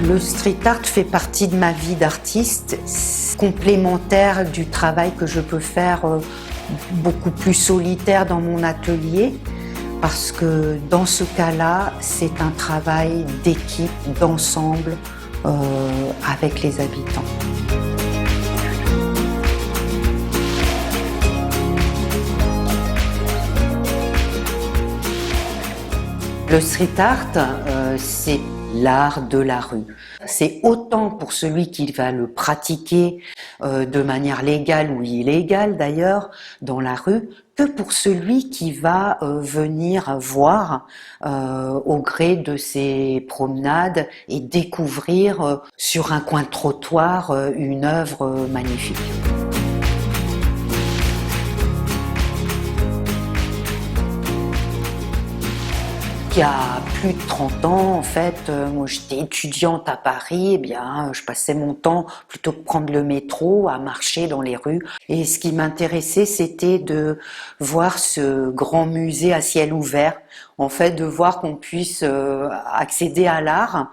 Le street art fait partie de ma vie d'artiste, complémentaire du travail que je peux faire beaucoup plus solitaire dans mon atelier, parce que dans ce cas-là, c'est un travail d'équipe, d'ensemble, avec les habitants. Le street art, c'est l'art de la rue. C'est autant pour celui qui va le pratiquer de manière légale ou illégale d'ailleurs dans la rue, que pour celui qui va venir voir au gré de ses promenades et découvrir sur un coin de trottoir une œuvre magnifique. Il y a plus de 30 ans, en fait, moi j'étais étudiante à Paris, je passais mon temps, plutôt que prendre le métro, à marcher dans les rues. Et ce qui m'intéressait, c'était de voir ce grand musée à ciel ouvert, en fait, de voir qu'on puisse accéder à l'art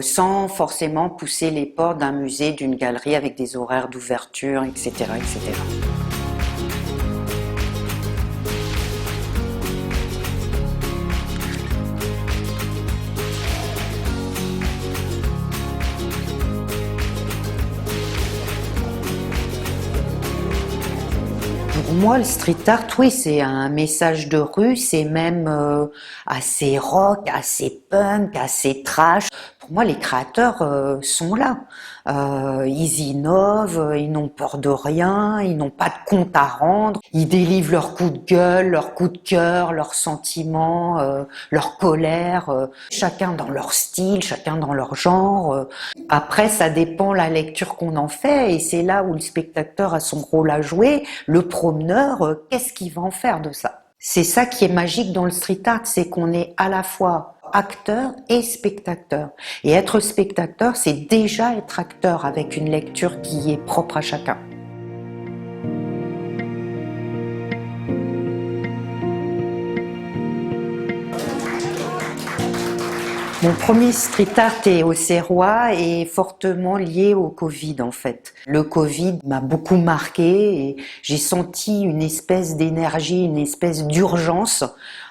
sans forcément pousser les portes d'un musée, d'une galerie avec des horaires d'ouverture, etc., etc. Pour moi, le street art, oui, c'est un message de rue, c'est même assez rock, assez punk, assez trash. Pour moi, les créateurs sont là. Ils innovent, ils n'ont peur de rien, ils n'ont pas de compte à rendre. Ils délivrent leurs coups de gueule, leurs coups de cœur, leurs sentiments, leur colère. Chacun dans leur style, chacun dans leur genre. Après, ça dépend la lecture qu'on en fait, et c'est là où le spectateur a son rôle à jouer. Le promeneur, qu'est-ce qu'il va en faire de ça? C'est ça qui est magique dans le street art, c'est qu'on est à la fois acteur et spectateur. Et être spectateur, c'est déjà être acteur avec une lecture qui est propre à chacun. Mon premier street art est au Serrois et fortement lié au Covid en fait. Le Covid m'a beaucoup marqué et j'ai senti une espèce d'énergie, une espèce d'urgence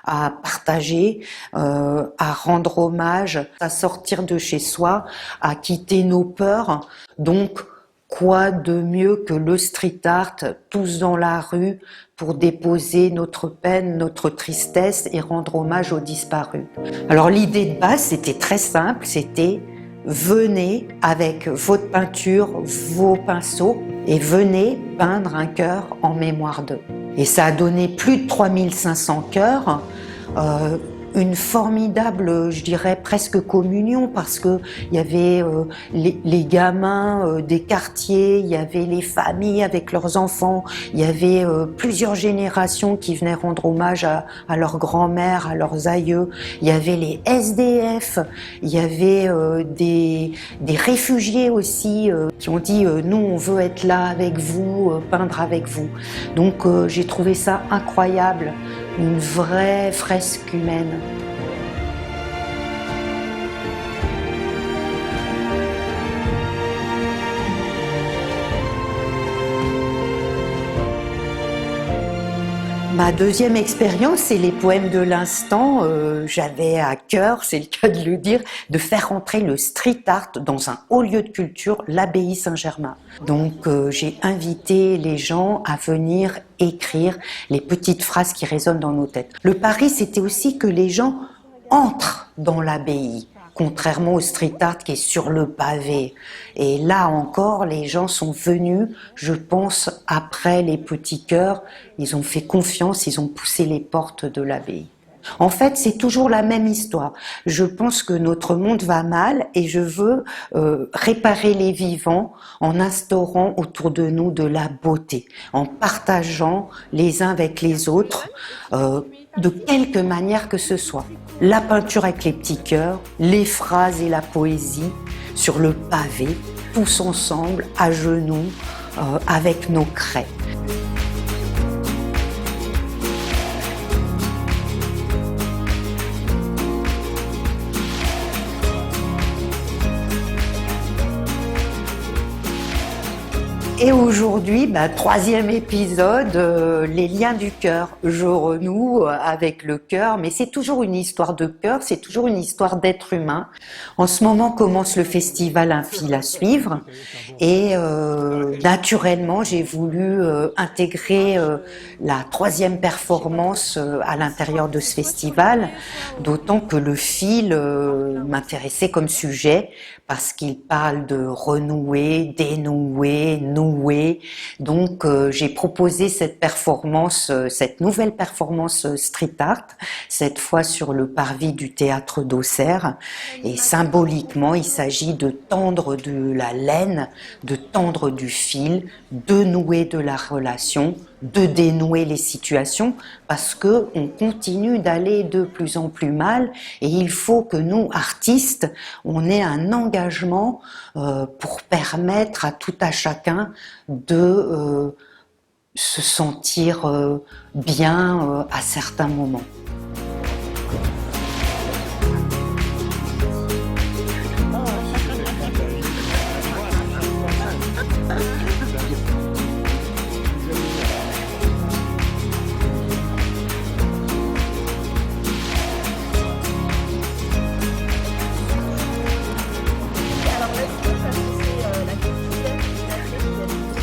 à partager, à rendre hommage, à sortir de chez soi, à quitter nos peurs. Donc, quoi de mieux que le street art, tous dans la rue, pour déposer notre peine, notre tristesse et rendre hommage aux disparus. Alors l'idée de base, c'était très simple, c'était venez avec votre peinture, vos pinceaux et venez peindre un cœur en mémoire d'eux. Et ça a donné plus de 3500 cœurs, une formidable, je dirais presque communion, parce que il y avait les gamins des quartiers, il y avait les familles avec leurs enfants, il y avait plusieurs générations qui venaient rendre hommage à leur grand-mère, à leurs aïeux, il y avait les SDF, il y avait des réfugiés aussi qui ont dit nous on veut être là avec vous, peindre avec vous. Donc j'ai trouvé ça incroyable, une vraie fresque humaine. Ma deuxième expérience, c'est les poèmes de l'instant. J'avais à cœur, c'est le cas de le dire, de faire entrer le street art dans un haut lieu de culture, l'abbaye Saint-Germain. Donc j'ai invité les gens à venir écrire les petites phrases qui résonnent dans nos têtes. Le pari, c'était aussi que les gens entrent dans l'abbaye, contrairement au street art qui est sur le pavé. Et là encore, les gens sont venus, je pense, après les petits cœurs, ils ont fait confiance, ils ont poussé les portes de l'abbaye. En fait, c'est toujours la même histoire. Je pense que notre monde va mal et je veux réparer les vivants en instaurant autour de nous de la beauté, en partageant les uns avec les autres, de quelque manière que ce soit. La peinture avec les petits cœurs, les phrases et la poésie sur le pavé, tous ensemble, à genoux, avec nos craies. Et aujourd'hui, troisième épisode, les liens du cœur. Je renoue avec le cœur, mais c'est toujours une histoire de cœur, c'est toujours une histoire d'être humain. En ce moment commence le festival Un fil à suivre et naturellement j'ai voulu intégrer la troisième performance à l'intérieur de ce festival, d'autant que le fil m'intéressait comme sujet parce qu'il parle de renouer, dénouer, nouer. Donc j'ai proposé cette performance, cette nouvelle performance street art, cette fois sur le parvis du théâtre d'Auxerre. Et symboliquement, il s'agit de tendre de la laine, de tendre du fil, de nouer de la relation, de dénouer les situations, parce que on continue d'aller de plus en plus mal et il faut que nous, artistes, on ait un engagement pour permettre à tout à chacun de se sentir bien à certains moments.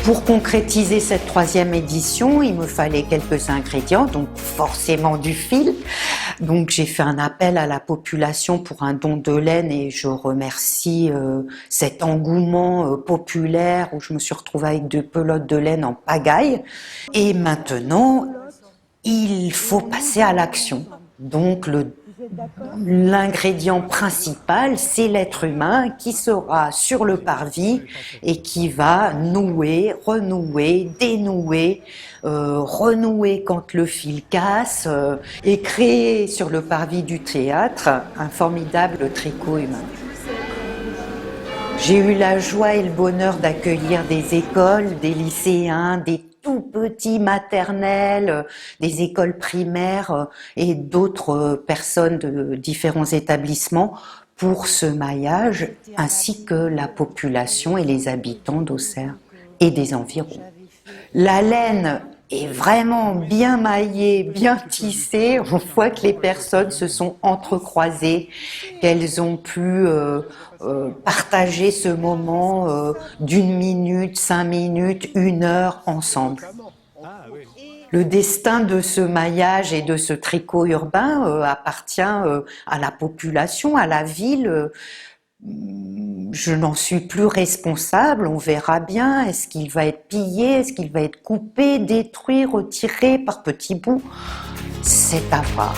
Pour concrétiser cette troisième édition, il me fallait quelques ingrédients, donc forcément du fil. Donc j'ai fait un appel à la population pour un don de laine et je remercie cet engouement populaire où je me suis retrouvée avec 2 pelotes de laine en pagaille. Et maintenant, il faut passer à l'action. Donc l'ingrédient principal, c'est l'être humain qui sera sur le parvis et qui va nouer, renouer, dénouer, renouer quand le fil casse et créer sur le parvis du théâtre un formidable tricot humain. J'ai eu la joie et le bonheur d'accueillir des écoles, des lycéens, des tout petits maternels, des écoles primaires et d'autres personnes de différents établissements pour ce maillage, ainsi que la population et les habitants d'Auxerre et des environs. La laine est vraiment bien maillée, bien tissée. On voit que les personnes se sont entrecroisées, qu'elles ont pu partager ce moment d'1 minute, 5 minutes, 1 heure ensemble. Le destin de ce maillage et de ce tricot urbain appartient à la population, à la ville. Je n'en suis plus responsable, on verra bien. Est-ce qu'il va être pillé, est-ce qu'il va être coupé, détruit, retiré par petits bouts? C'est à voir.